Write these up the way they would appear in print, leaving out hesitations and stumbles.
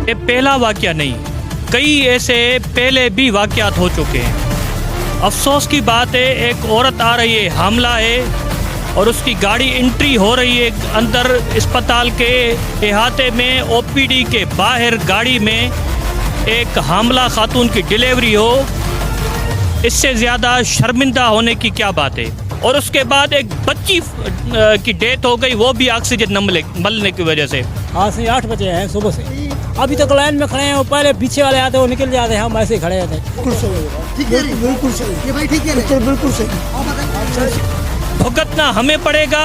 ये पहला वाक़या नहीं, कई ऐसे पहले भी वाक़यात हो चुके हैं। अफसोस की बात है, एक औरत आ रही है, हमला है और उसकी गाड़ी एंट्री हो रही है अंदर अस्पताल के अहाते में, ओपीडी के बाहर गाड़ी में एक हामला खातून की डिलीवरी हो, इससे ज़्यादा शर्मिंदा होने की क्या बात है। और उसके बाद एक बच्ची की डेथ हो गई, वो भी ऑक्सीजन मलने की वजह से। हाँ से 8 बजे हैं सुबह से, अभी तक लाइन में खड़े हैं। वो पहले पीछे वाले आते, वो निकल जाते हैं, हम ऐसे ही खड़े रहते हैं। बिल्कुल सही, ठीक है, बिल्कुल सही, ये भाई ठीक है, बिल्कुल सही। भुगतना हमें पड़ेगा,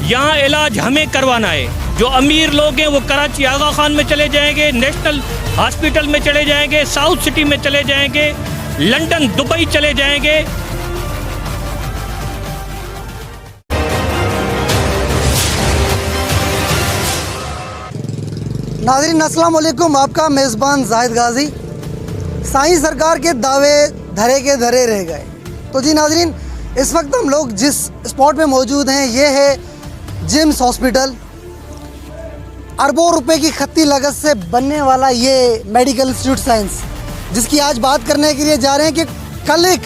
यहाँ इलाज हमें करवाना है। जो अमीर लोग हैं वो कराची आगा खान में चले जाएंगे, नेशनल हॉस्पिटल में चले जाएंगे, साउथ सिटी में चले जाएंगे, लंदन दुबई चले जाएंगे। नाज़रीन अस्सलाम वालेकुम, आपका मेज़बान जाहिद गाजी। साईं सरकार के दावे धरे के धरे रह गए। तो जी नाज़रीन, इस वक्त हम लोग जिस स्पॉट पे मौजूद हैं ये है जिम्स हॉस्पिटल। अरबों रुपए की खत्ती लागत से बनने वाला ये मेडिकल इंस्टीट्यूट साइंस, जिसकी आज बात करने के लिए जा रहे हैं कि कल एक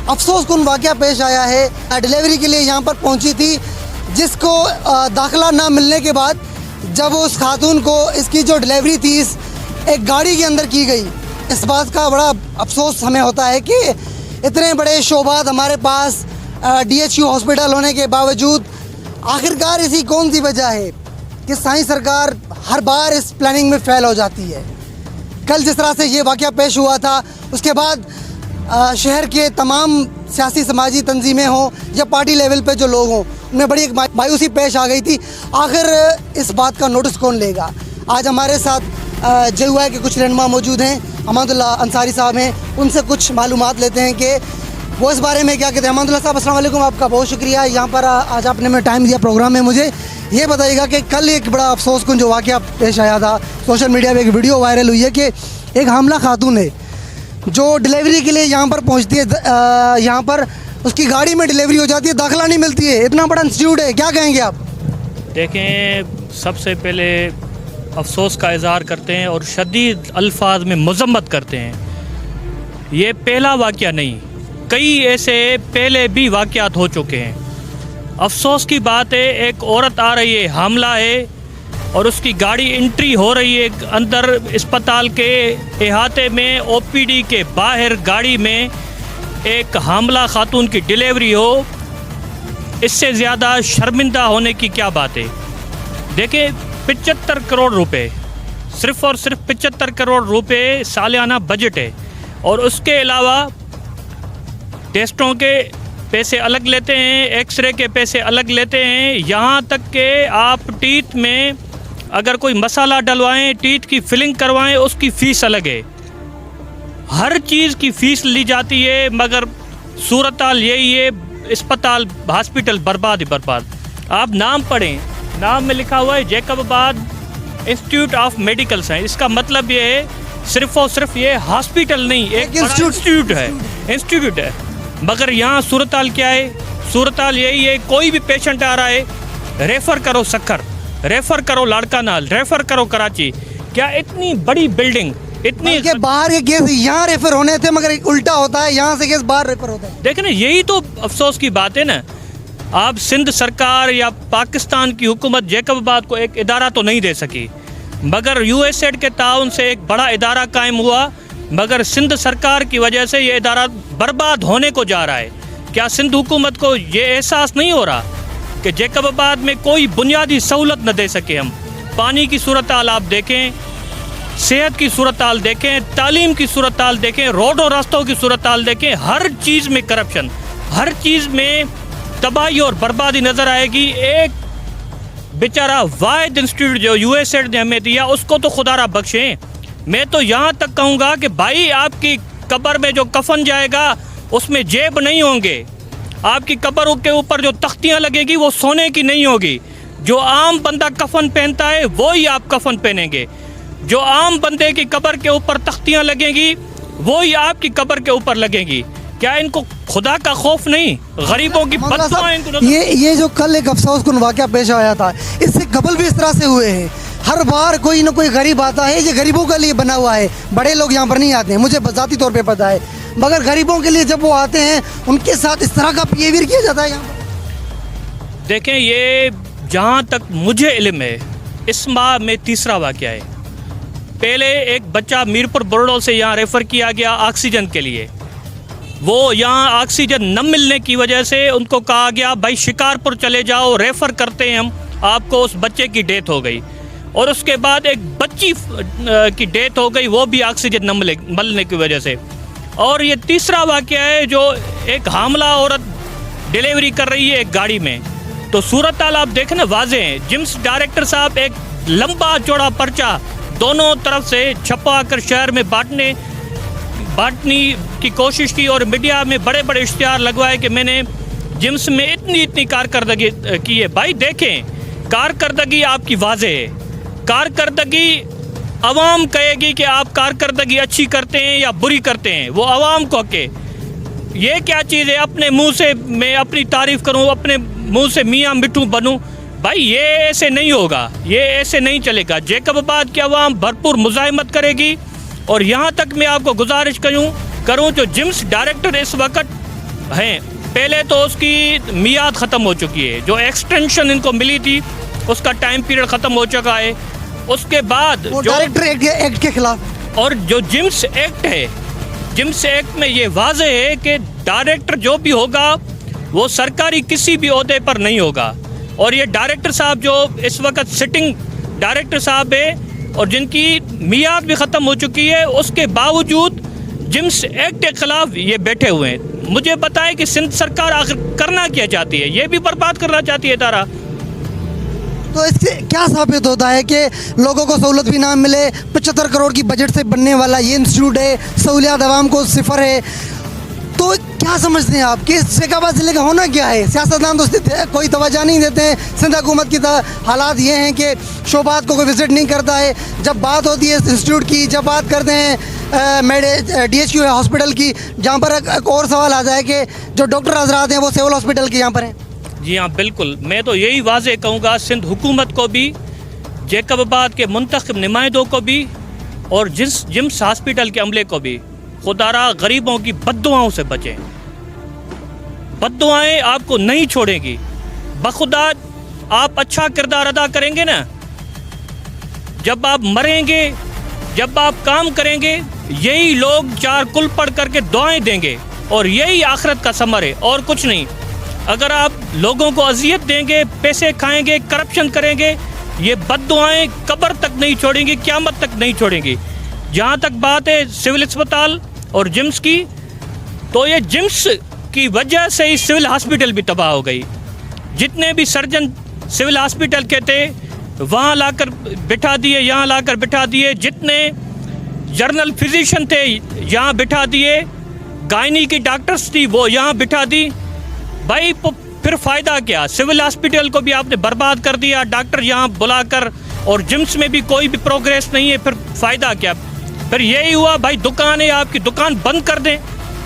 अफसोसकुन वाक़या पेश आया है। डिलीवरी के लिए यहाँ पर पहुँची थी, जिसको दाखिला ना मिलने के बाद जब उस खातून को इसकी जो डिलीवरी थी इस एक गाड़ी के अंदर की गई, इस बात का बड़ा अफसोस हमें होता है कि इतने बड़े शोबात हमारे पास DHU हॉस्पिटल होने के बावजूद आखिरकार ऐसी कौन सी वजह है कि साईं सरकार हर बार इस प्लानिंग में फेल हो जाती है। कल जिस तरह से ये वाक़या पेश हुआ था, उसके बाद शहर के तमाम सियासी समाजी तंजीमें हों या पार्टी लेवल पे जो लोग हों, उनमें बड़ी एक मायूसी पेश आ गई थी। आखिर इस बात का नोटिस कौन लेगा। आज हमारे साथ JUI के कुछ रहनुमा मौजूद हैं, अहमदुल्लाह अंसारी साहब हैं, उनसे कुछ मालूमात लेते हैं कि वो इस बारे में क्या कहते हैं। अहमदुल्लाह साहब अस्सलाम वालेकुम, आपका बहुत शुक्रिया यहाँ पर आज आपने में टाइम दिया प्रोग्राम में। मुझे ये बताइएगा कि कल एक बड़ा अफसोसकुन जो वाक़या पेश आया था, सोशल मीडिया पर एक वीडियो वायरल हुई है कि एक हामला खातून है जो डिलीवरी के लिए यहाँ पर पहुँचती है, यहाँ पर उसकी गाड़ी में डिलीवरी हो जाती है, दाखिला नहीं मिलती है। इतना बड़ा इंस्टीट्यूट है, क्या कहेंगे आप? देखें, सबसे पहले अफसोस का इज़हार करते हैं और शदीद अल्फाज में मज़म्मत करते हैं। ये पहला वाक़या नहीं, कई ऐसे पहले भी वाक़यात हो चुके हैं। अफसोस की बात है, एक औरत आ रही है, हमला है और उसकी गाड़ी एंट्री हो रही है अंदर अस्पताल के अहाते में, OPD के बाहर गाड़ी में एक हामला खातून की डिलीवरी हो, इससे ज़्यादा शर्मिंदा होने की क्या बात है। देखिए, 75 करोड़ रुपए, सिर्फ़ और सिर्फ 75 करोड़ रुपए सालाना बजट है और उसके अलावा टेस्टों के पैसे अलग लेते हैं, एक्सरे के पैसे अलग लेते हैं, यहाँ तक कि आप टीथ में अगर कोई मसाला डलवाएं, टीथ की फिलिंग करवाएं, उसकी फ़ीस अलग है। हर चीज़ की फ़ीस ली जाती है, मगर सूरत हाल यही है, अस्पताल हॉस्पिटल बर्बाद ही बर्बाद। आप नाम पढ़ें, नाम में लिखा हुआ है Jacobabad institute of medical science. इसका मतलब ये है सिर्फ और सिर्फ ये हॉस्पिटल नहीं, एक इंस्टीट्यूट है। मगर यहाँ सूरत हाल क्या है? सूरत हाल यही है, कोई भी पेशेंट आ रहा है, रेफ़र करो सक्खर, रेफ़र करो लाड़कानाल, रेफ़र करो कराची। क्या इतनी बड़ी बिल्डिंग, इतनी के बाहर के केस यहाँ रेफर होने थे, मगर उल्टा होता है, यहाँ से केस बाहर रेफर होता है। देखें ना, यही तो अफसोस की बात है ना। आप सिंध सरकार या पाकिस्तान की हुकूमत जैकबाबाद को एक इदारा तो नहीं दे सकी, मगर USAID के ताउन से एक बड़ा इदारा कायम हुआ, मगर सिंध सरकार की वजह से ये इदारा बर्बाद होने को जा रहा है। क्या सिंध हुकूमत को ये एहसास नहीं हो रहा कि जैकबाबाद में कोई बुनियादी सहूलत न दे सके हम? पानी की सूरत हाल आप देखें, सेहत की सूरत हाल देखें, तालीम की सूरत हाल देखें, रोड और रास्तों की सूरत हाल देखें, हर चीज़ में करप्शन, हर चीज़ में तबाही और बर्बादी नज़र आएगी। एक बेचारा वाहिद इंस्टीट्यूट जो USAID ने हमें दिया, उसको तो खुदारा बख्शें। मैं तो यहाँ तक कहूँगा कि भाई, आपकी कब्र में जो कफन जाएगा उसमें जेब नहीं होंगे, आपकी कब्र के ऊपर जो तख्तियाँ लगेगी वो सोने की नहीं होगी। जो आम बंदा कफन पहनता है वही आप कफन पहनेंगे, जो आम बंदे की कब्र के ऊपर तख्तियाँ लगेंगी वही आपकी कब्र के ऊपर लगेंगी। क्या इनको खुदा का खौफ नहीं? गरीबों की बददुआएं इनको ये जो कल एक अफसोसकुन वाक़या पेश आया था, इससे कबल भी इस तरह से हुए हैं। हर बार कोई ना कोई गरीब आता है, ये गरीबों के लिए बना हुआ है, बड़े लोग यहाँ पर नहीं आते हैं, मुझे ज़ाती तौर पे पता है, मगर गरीबों के लिए जब वो आते हैं उनके साथ इस तरह का बिहेवियर किया जाता है यहाँ पर। देखें, ये जहाँ तक मुझे इल्म है इस माह में तीसरा वाक़या है। पहले एक बच्चा मीरपुर बड़ौल से यहाँ रेफ़र किया गया ऑक्सीजन के लिए, वो यहाँ ऑक्सीजन न मिलने की वजह से उनको कहा गया भाई शिकारपुर चले जाओ, रेफ़र करते हैं हम आपको। उस बच्चे की डेथ हो गई और उसके बाद एक बच्ची की डेथ हो गई, वो भी ऑक्सीजन न मिलने की वजह से। और ये तीसरा वाक़या है जो एक हामला औरत डिलीवरी कर रही है एक गाड़ी में। तो सूरत हाल आप देखें ना, वाज़े हैं। जिम्स डायरेक्टर साहब एक लंबा चौड़ा पर्चा दोनों तरफ से छपवा कर शहर में बांटने की कोशिश की और मीडिया में बड़े बड़े इश्तिहार लगवाए कि मैंने जिम्स में इतनी कारकर्दगी की है। भाई देखें, कारकर्दगी आपकी वाज़े है, कारकर्दगी अवाम कहेगी कि आप कारकर्दगी अच्छी करते हैं या बुरी करते हैं, वो अवाम को के ये क्या चीज़ है अपने मुंह से मैं अपनी तारीफ़ करूं, अपने मुंह से मियाँ मिठू बनूं। भाई ये ऐसे नहीं होगा, ये ऐसे नहीं चलेगा। जैकबाबाद की अवाम भरपूर मुज़ाहिमत करेगी। और यहाँ तक मैं आपको गुजारिश करूँ जो जिम्स डायरेक्टर इस वक्त हैं, पहले तो उसकी मियाद ख़त्म हो चुकी है, जो एक्सटेंशन इनको मिली थी उसका टाइम पीरियड ख़त्म हो चुका है। उसके बाद जो डायरेक्टर एक्ट के खिलाफ और जो जिम्स एक्ट है, जिम्स एक्ट में ये वाज़े है कि डायरेक्टर जो भी होगा वो सरकारी किसी भी ओहदे पर नहीं होगा। और ये डायरेक्टर साहब जो इस वक्त सिटिंग डायरेक्टर साहब है और जिनकी मियाद भी ख़त्म हो चुकी है, उसके बावजूद जिम्स एक्ट के ख़िलाफ़ ये बैठे हुए हैं। मुझे बताएं कि सिंध सरकार आखिर करना क्या चाहती है? ये भी बर्बाद करना चाहती है इदारा। तो इससे क्या साबित होता है कि लोगों को सहूलत भी ना मिले, 75 करोड़ की बजट से बनने वाला ये इंस्टीट्यूट है, सहूलियात आवाम को सिफर है, तो क्या समझते हैं आप कि जैकबाबाद ज़िले का होना क्या है? सियासतदान तो कोई तवज्जो नहीं देते हैं। सिंध हुकूमत की हालात ये हैं कि शोबात को कोई विज़िट नहीं करता है। जब बात होती है इंस्टीट्यूट की, जब बात करते हैं DHQ हॉस्पिटल की, जहाँ पर एक और सवाल आ जाए कि जो डॉक्टर हजरात हैं वो सिविल हॉस्पिटल के यहाँ पर हैं। जी हाँ, बिल्कुल। मैं तो यही वाज़े कहूँगा सिंध हुकूमत को भी, जैकबाबाद के मुंतखब नुमाइंदों को भी और जिम्स हॉस्पिटल के अमले को भी, खुदारा गरीबों की बद्दुआओं से बचें। बद्दुआएं आपको नहीं छोड़ेंगी। बखुदा आप अच्छा किरदार अदा करेंगे ना, जब आप मरेंगे, जब आप काम करेंगे, यही लोग चार कुल पढ़ करके दुआएं देंगे और यही आखिरत का समर है और कुछ नहीं। अगर आप लोगों को अजियत देंगे, पैसे खाएंगे, करप्शन करेंगे, ये बद्दुआएं कब्र तक नहीं छोड़ेंगी, क़यामत तक नहीं छोड़ेंगी। जहाँ तक बात है सिविल अस्पताल और जिम्स की, तो ये जिम्स की वजह से ही सिविल हॉस्पिटल भी तबाह हो गई। जितने भी सर्जन सिविल हॉस्पिटल के थे वहाँ लाकर बिठा दिए, यहाँ लाकर बिठा दिए। जितने जर्नल फिजिशियन थे यहाँ बिठा दिए, गायनी की डॉक्टर्स थी वो यहाँ बिठा दी। भाई फिर फ़ायदा क्या? सिविल हॉस्पिटल को भी आपने बर्बाद कर दिया डॉक्टर यहाँ बुलाकर, और जिम्स में भी कोई भी प्रोग्रेस नहीं है। फिर फ़ायदा क्या? फिर यही हुआ भाई, दुकान है आपकी, दुकान बंद कर दें।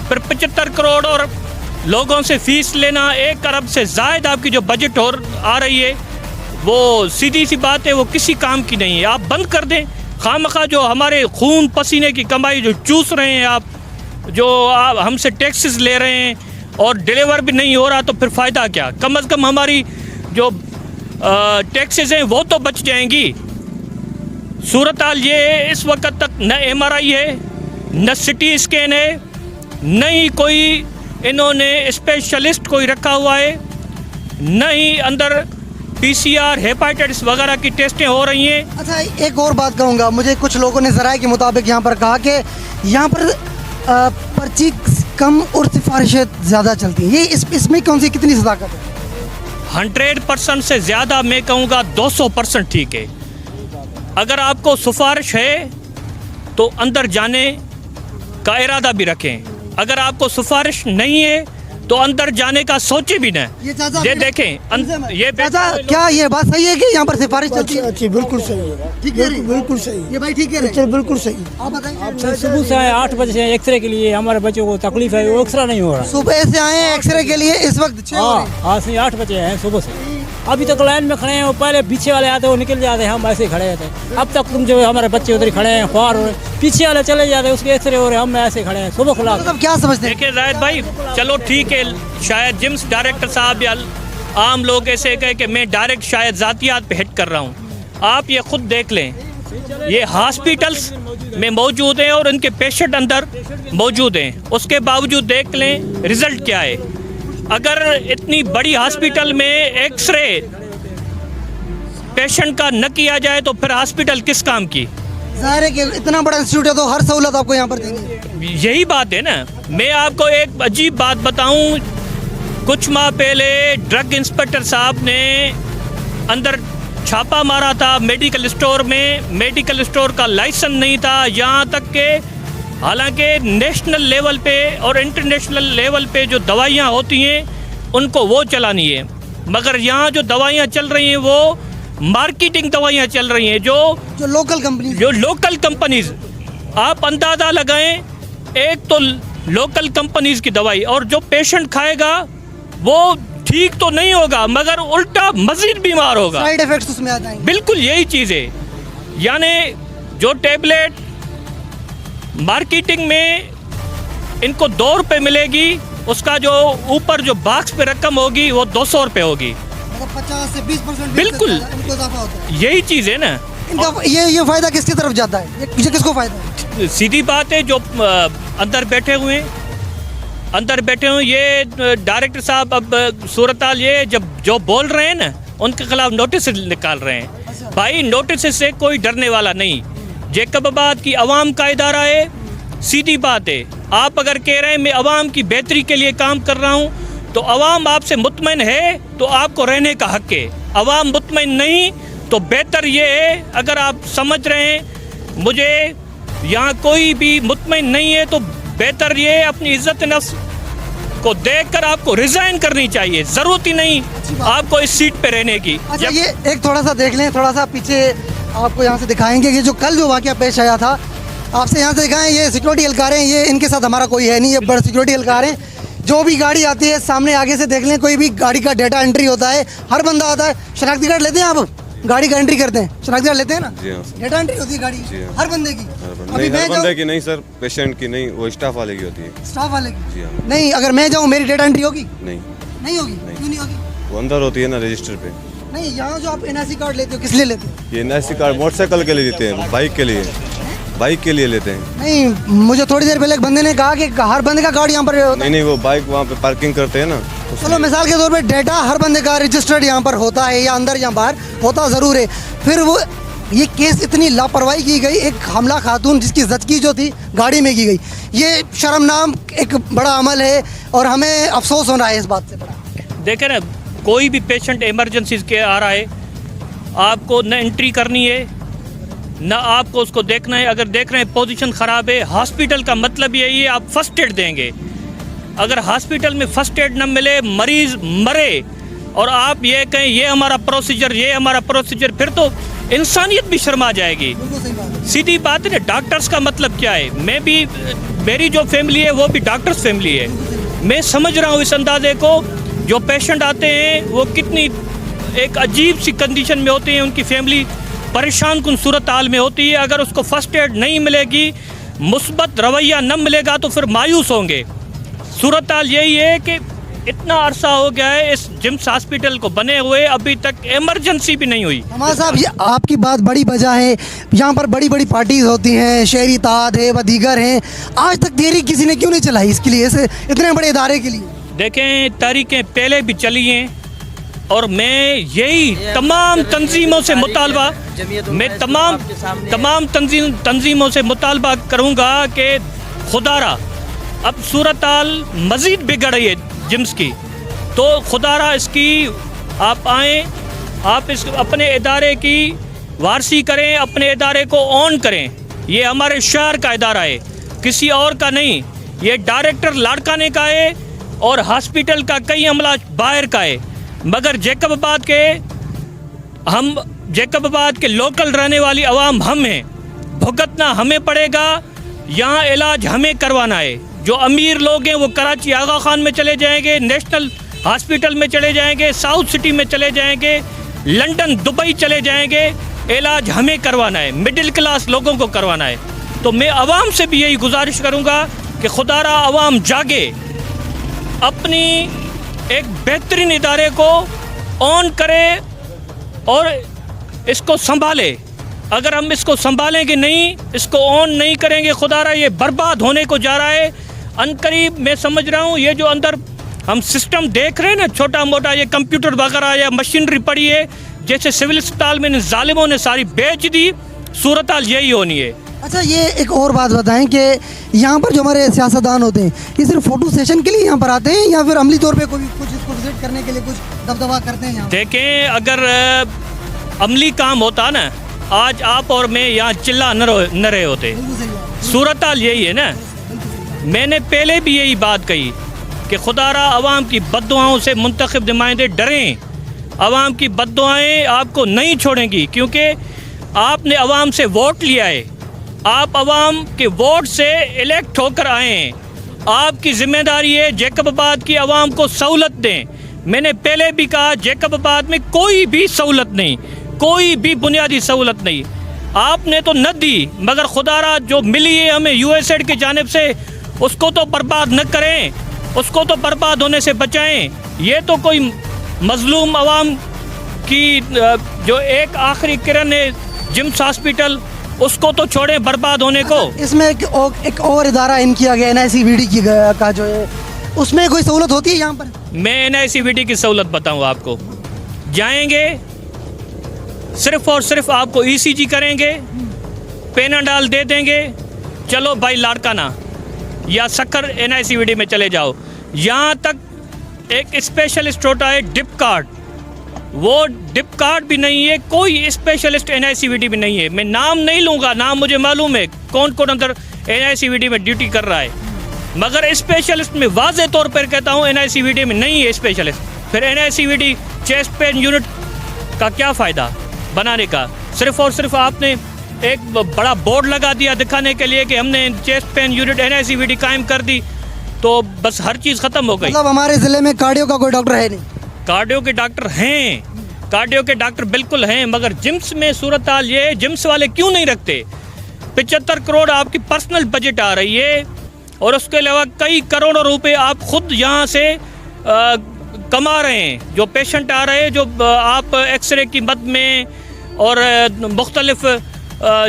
फिर 75 करोड़ और लोगों से फ़ीस लेना, 1 अरब से ज़ायद आपकी जो बजट आ रही है, वो सीधी सी बात है वो किसी काम की नहीं है। आप बंद कर दें। खामखा जो हमारे खून पसीने की कमाई जो चूस रहे हैं आप, जो आप हमसे टैक्सेस ले रहे हैं और डिलीवर भी नहीं हो रहा, तो फिर फ़ायदा क्या? कम अज़ कम हमारी जो टैक्सेस हैं वो तो बच जाएंगी। सूरत हाल ये है, इस वक्त तक न MRI है, न CT स्कैन है, न ही कोई इन्होंने स्पेशलिस्ट कोई रखा हुआ है, न ही अंदर PCR हेपाटाइटिस वगैरह की टेस्टें हो रही हैं। अच्छा, एक और बात कहूँगा, मुझे कुछ लोगों ने ज़राए के मुताबिक यहाँ पर कहा कि यहाँ पर पर्ची कम और सिफारिशें ज़्यादा चलती हैं। ये इसमें कौन सी कितनी सदाकत है? 100% से ज़्यादा मैं कहूँगा 200% ठीक है। अगर आपको सिफारिश है तो अंदर जाने का इरादा भी रखें। अगर आपको सिफारिश नहीं है तो अंदर जाने का सोचे भी न। ये देखें, ये चाचा क्या ये बात सही है कि यहाँ पर सिफारिश चलती है? अच्छी, बिल्कुल सही है, ठीक है, बिल्कुल सही, ये भाई ठीक है, अच्छा, बिल्कुल सही। आप बताएं। सर सुबह से आए 8 बजे से एक्सरे के लिए, हमारे बच्चों को तकलीफ है, वो एक्सरा नहीं हो रहा। सुबह से आए एक्सरे के लिए, इस वक्त 6 हाँ, आज से 8 बजे हैं सुबह से। अभी तक लाइन में खड़े हैं, वो पहले पीछे वाले आते वो निकल जाते हैं, हम ऐसे ही खड़े रहते हैं। अब तक तुम जो हमारे बच्चे उधर ही खड़े हैं, ख्वार हो रहे, पीछे वाले चले जाते हैं, उसके एक्सरे हो रहे, हम ऐसे खड़े हैं सुबह खुला। मतलब क्या समझते हैं? देखिए जाहिद भाई, चलो ठीक है, शायद जिम्स डायरेक्टर साहब या आम लोग ऐसे कहे कि मैं डायरेक्ट शायद ज़ातियात पे हिट कर रहा हूँ। आप ये खुद देख लें, ये हॉस्पिटल्स में मौजूद हैं और इनके पेशेंट अंदर मौजूद हैं, उसके बावजूद देख लें रिज़ल्ट क्या है। अगर इतनी बड़ी हॉस्पिटल में एक्सरे पेशेंट का न किया जाए तो फिर हॉस्पिटल किस काम की? जाहिर है कि इतना बड़ा इंस्टीट्यूट है तो हर सहूलत आपको यहाँ पर देंगे। यही बात है ना। मैं आपको एक अजीब बात बताऊं, कुछ माह पहले ड्रग इंस्पेक्टर साहब ने अंदर छापा मारा था मेडिकल स्टोर में, मेडिकल स्टोर का लाइसेंस नहीं था, यहाँ तक के हालांकि नेशनल लेवल पे और इंटरनेशनल लेवल पे जो दवाइयाँ होती हैं उनको वो चलानी है, मगर यहाँ जो दवाइयाँ चल रही हैं वो मार्केटिंग दवाइयाँ चल रही हैं, जो लोकल कंपनीज। आप अंदाज़ा लगाएं, एक तो लोकल कंपनीज की दवाई, और जो पेशेंट खाएगा वो ठीक तो नहीं होगा मगर उल्टा मजीद बीमार होगा, साइड इफेक्ट्स उसमें आ जाएंगे। बिल्कुल यही चीज़ है। यानी जो टेबलेट मार्केटिंग में इनको 2 रुपये मिलेगी, उसका जो ऊपर जो बॉक्स पे रकम होगी वो 200 रुपये होगी। मतलब 50 से 20% बिल्कुल इनको इजाफा होता है। यही चीज़ है ना। इनका ये फायदा किसकी तरफ जाता है? ये किसको फायदा है? सीधी बात है, जो अंदर बैठे हुए ये डायरेक्टर साहब अब सूरत हाल ये जब जो बोल रहे हैं ना उनके खिलाफ नोटिस निकाल रहे हैं। भाई नोटिस से कोई डरने वाला नहीं। जैकबाबाद की आवाम का इदारा है, सीधी बात है। आप अगर कह रहे हैं मैं आवाम की बेहतरी के लिए काम कर रहा हूँ तो आवाम आपसे मुतमईन है तो आपको रहने का हक है। आवाम मुतमईन नहीं तो बेहतर ये है, अगर आप समझ रहे हैं मुझे यहाँ कोई भी मुतमईन नहीं है तो बेहतर ये अपनी इज्जत नफ्स को देखकर आपको रिजाइन करनी चाहिए। ज़रूरत ही नहीं आपको इस सीट पे रहने की। अच्छा, ये एक थोड़ा सा देख लें, थोड़ा सा पीछे आपको यहाँ से दिखाएंगे कि जो कल जो वाक़या पेश आया था, आपसे यहाँ से दिखाएं। ये सिक्योरिटी एहलकार हैं, ये इनके साथ हमारा कोई है नहीं, ये बड़े सिक्योरिटी एहलकार हैं। जो भी गाड़ी आती है सामने आगे से देख लें, कोई भी गाड़ी का डाटा एंट्री होता है, हर बंदा आता है। शनाख्ती कार्ड लेते हैं आप? गाड़ी का एंट्री करते हैं, शनाख्ती कार्ड लेते हैं ना? जी हाँ। डाटा एंट्री होती है गाड़ी हर बंदे की? अभी हर बंदे की नहीं सर, पेशेंट की नहीं, वो स्टाफ वाले की होती है। स्टाफ वाले की? जी हाँ। नहीं, अगर मैं जाऊँ मेरी डाटा एंट्री होगी? नहीं होगी। क्यों नहीं होगी? वो अंदर होती है ना रजिस्टर पे। नहीं, यहाँ जो आप एनआईसी कार्ड लेते हो किस लिए लेते हो? ये एनआईसी कार्ड मोटरसाइकिल के लिए देते हैं, बाइक के लिए लेते हैं। नहीं, मुझे थोड़ी देर पहले एक बंदे ने कहा कि हर बंदे का कार्ड यहाँ पर होता है। नहीं, वो बाइक वहाँ पे पार्किंग करते हैं ना। चलो मिसाल के तौर पे डाटा हर बंदे का रजिस्टर्ड यहाँ पर होता है या अंदर या बाहर होता ज़रूर है। फिर वो ये केस इतनी लापरवाही की गई, एक हमला खातून जिसकी ज़चगी जो थी गाड़ी में की गई, ये शर्मनाक एक बड़ा अमल है और हमें अफसोस हो रहा है इस बात से बड़ा। देखें ना, कोई भी पेशेंट इमरजेंसी के आ रहा है, आपको न एंट्री करनी है ना आपको उसको देखना है। अगर देख रहे हैं पोजीशन ख़राब है, हॉस्पिटल का मतलब यही है आप फर्स्ट एड देंगे। अगर हॉस्पिटल में फर्स्ट एड न मिले, मरीज़ मरे और आप ये कहें ये हमारा प्रोसीजर, फिर तो इंसानियत भी शर्मा जाएगी। सीधी बात है ना। डॉक्टर्स का मतलब क्या है? मैं भी, मेरी जो फैमिली है वो भी डॉक्टर्स फैमिली है। मैं समझ रहा हूँ इस अंदाजे को। जो पेशेंट आते हैं वो कितनी एक अजीब सी कंडीशन में होते हैं, उनकी फैमिली परेशान कुन सूरत हाल में होती है। अगर उसको फर्स्ट एड नहीं मिलेगी, मुस्बत रवैया न मिलेगा तो फिर मायूस होंगे। सूरत हाल यही है कि इतना अरसा हो गया है इस जिम्स हॉस्पिटल को बने हुए, अभी तक इमरजेंसी भी नहीं हुई। हमारे साहब, ये आपकी बात बड़ी वजह है, यहाँ पर बड़ी बड़ी पार्टीज होती हैं, शहरी इत्तेहाद है व दीगर हैं, आज तक देरी किसी ने क्यों नहीं चलाई इसके लिए, इतने बड़े इदारे के लिए? देखें, तारीखें पहले भी चली हैं और मैं यही तमाम तंजीमों से मुतालबा, मैं तमाम तंजीमों से मुतालबा करूँगा कि खुदारा अब सूरत हाल मज़ीद बिगड़ रही है जिम्स की, तो खुदारा इसकी आप आएँ, आप इस अपने इदारे की वारसी करें, अपने इदारे को ऑन करें। ये हमारे शहर का इदारा है, किसी और का नहीं। ये डायरेक्टर लाड़काने का है और हॉस्पिटल का कई अमला बाहर का है, मगर जैकबाबाद के लोकल रहने वाली आवाम हम हैं, भुगतना हमें पड़ेगा, यहाँ इलाज हमें करवाना है। जो अमीर लोग हैं वो कराची आगा खान में चले जाएंगे, नेशनल हॉस्पिटल में चले जाएंगे, साउथ सिटी में चले जाएंगे, लंदन दुबई चले जाएंगे, इलाज हमें करवाना है, मिडिल क्लास लोगों को करवाना है। तो मैं आवाम से भी यही गुजारिश करूँगा कि खुदारा आवाम जागे, अपनी एक बेहतरीन इदारे को ऑन करे और इसको संभाले। अगर हम इसको संभालेंगे नहीं, इसको ऑन नहीं करेंगे, खुदारा ये बर्बाद होने को जा रहा है। अनकरीब मैं समझ रहा हूँ ये जो अंदर हम सिस्टम देख रहे हैं ना, छोटा मोटा ये कंप्यूटर वगैरह या मशीनरी पड़ी है, जैसे सिविल अस्पताल में जालिमों ने सारी बेच दी, सूरत हाल यही होनी है। अच्छा, ये एक और बात बताएं कि यहाँ पर जो हमारे सियासतदान होते हैं, ये सिर्फ फोटो सेशन के लिए यहाँ पर आते हैं या फिर अमली तौर पे कोई कुछ इसको विजिट करने के लिए कुछ दबदबा करते हैं यहाँ? देखें, अगर अमली काम होता ना, आज आप और मैं यहाँ चिल्ला न रहे होते। सूरत हाल यही है ना। मैंने पहले भी यही बात कही कि खुदारा अवाम की बद्दुआओं से मुंतखब नुमाइंदे डरें। अवाम की बद्दुआएं आपको नहीं छोड़ेंगी, क्योंकि आपने अवाम से वोट लिया है, आप अवाम के वोट से इलेक्ट होकर आए हैं। आपकी जिम्मेदारी है जैकबाबाद की अवाम को सहूलत दें। मैंने पहले भी कहा, जैकबाबाद में कोई भी सहूलत नहीं, कोई भी बुनियादी सहूलत नहीं। आपने तो न दी, मगर खुदारा जो मिली है हमें यूएसएड की जानिब से, उसको तो बर्बाद न करें, उसको तो बर्बाद होने से बचाएं। ये तो कोई मजलूम अवाम की जो एक आखिरी किरण है जिम्स हॉस्पिटल, उसको तो छोड़ें बर्बाद होने को। इसमें एक और इदारा इन किया गया NICVD का जो है, उसमें कोई सहूलत होती है यहाँ पर? मैं NICVD की सहूलत बताऊँ आपको। जाएंगे, सिर्फ और सिर्फ आपको ECG करेंगे, पेनाडाल दे देंगे, चलो भाई लाड़काना या शक्कर NICVD में चले जाओ। यहाँ तक एक स्पेशलिस्ट होता है डिप कार्ड, वो डिप कार्ड भी नहीं है, कोई स्पेशलिस्ट NICVD में नहीं है। मैं नाम नहीं लूँगा, नाम मुझे मालूम है कौन कौन अंदर NICVD में ड्यूटी कर रहा है, मगर स्पेशलिस्ट में वाज़े तौर पर कहता हूँ NICVD में नहीं है स्पेशलिस्ट। फिर NICVD चेस्ट पेन यूनिट का क्या फ़ायदा बनाने का? सिर्फ और सिर्फ आपने एक बड़ा बोर्ड लगा दिया दिखाने के लिए कि हमने चेस्ट पेन यूनिट NICVD कायम कर दी, तो बस हर चीज़ ख़त्म हो गई। मतलब हमारे ज़िले में कार्डियो का कोई डॉक्टर है नहीं? कार्डियो के डॉक्टर हैं, कार्डियो के डॉक्टर बिल्कुल हैं, मगर जिम्स में सूरत हाल ये, जिम्स वाले क्यों नहीं रखते? 75 करोड़ आपकी पर्सनल बजट आ रही है, और उसके अलावा कई करोड़ों रुपए आप खुद यहाँ से कमा रहे हैं। जो पेशेंट आ रहे हैं, जो आप एक्सरे की मद में और मुख्तलिफ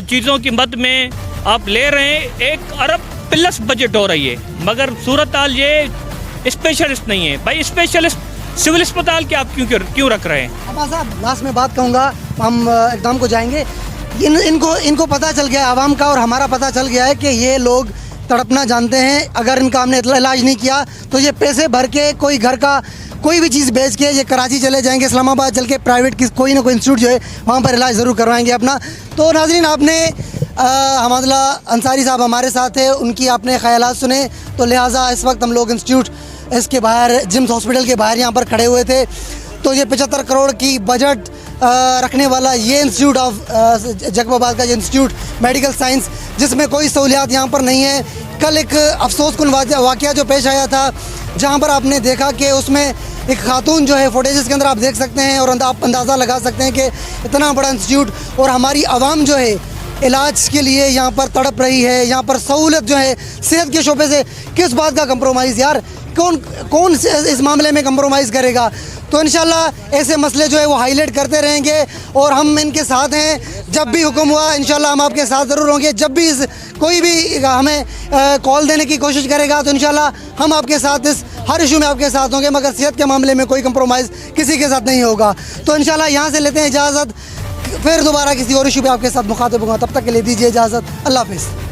चीज़ों की मद में आप ले रहे हैं, 1 अरब प्लस बजट हो रही है, मगर सूरत हाल ये स्पेशलिस्ट नहीं है। भाई स्पेशलिस्ट सिविल अस्पताल के आप क्यों रख रहे हैं? अब्बास साहब, लास्ट में बात कहूँगा, हम एकदम को जाएंगे। इनको पता चल गया, आवाम का और हमारा पता चल गया है कि ये लोग तड़पना जानते हैं। अगर इनका हमने इलाज नहीं किया तो ये पैसे भर के कोई घर का कोई भी चीज़ बेच के ये कराची चले जाएंगे, इस्लामाबाद चल के प्राइवेट कोई ना कोई इंस्टीट्यूट जो है वहाँ पर इलाज ज़रूर करवाएंगे अपना। तो नाज़रीन, आपने हमादुल्ला अंसारी साहब हमारे साथ है, उनकी आपने ख़यालात सुने, तो लिहाजा इस वक्त हम लोग इंस्टीट्यूट इसके बाहर, जिम्स हॉस्पिटल के बाहर यहाँ पर खड़े हुए थे। तो ये 75 करोड़ की बजट रखने वाला ये इंस्टीट्यूट ऑफ जैकबाबाद का ये इंस्टीट्यूट मेडिकल साइंस, जिसमें कोई सहूलियात यहाँ पर नहीं है। कल एक अफसोसकुन वाक़या जो पेश आया था, जहाँ पर आपने देखा कि उसमें एक खातून जो है, फुटेजेस के अंदर आप देख सकते हैं और आप अंदाज़ा लगा सकते हैं कि इतना बड़ा इंस्टीट्यूट और हमारी आवाम जो है इलाज के लिए यहाँ पर तड़प रही है। यहाँ पर सहूलत जो है सेहत के शोबे से किस बात का कंप्रोमाइज़ यार, कौन इस मामले में कंप्रोमाइज़ करेगा? तो इंशाल्लाह ऐसे मसले जो है वो हाईलाइट करते रहेंगे और हम इनके साथ हैं। जब भी हुक्म हुआ इंशाल्लाह हम आपके साथ ज़रूर होंगे। जब भी कोई भी हमें कॉल देने की कोशिश करेगा तो इंशाल्लाह हम आपके साथ इस हर इशू में आपके साथ होंगे, मगर सेहत के मामले में कोई कंप्रोमाइज़ किसी के साथ नहीं होगा। तो इंशाल्लाह यहाँ से लेते हैं इजाज़त, फिर दोबारा किसी और इशू पे आपके साथ मुखातिब होगा। तब तक के लिए दीजिए इजाज़त, अल्लाह हाफ़िज़।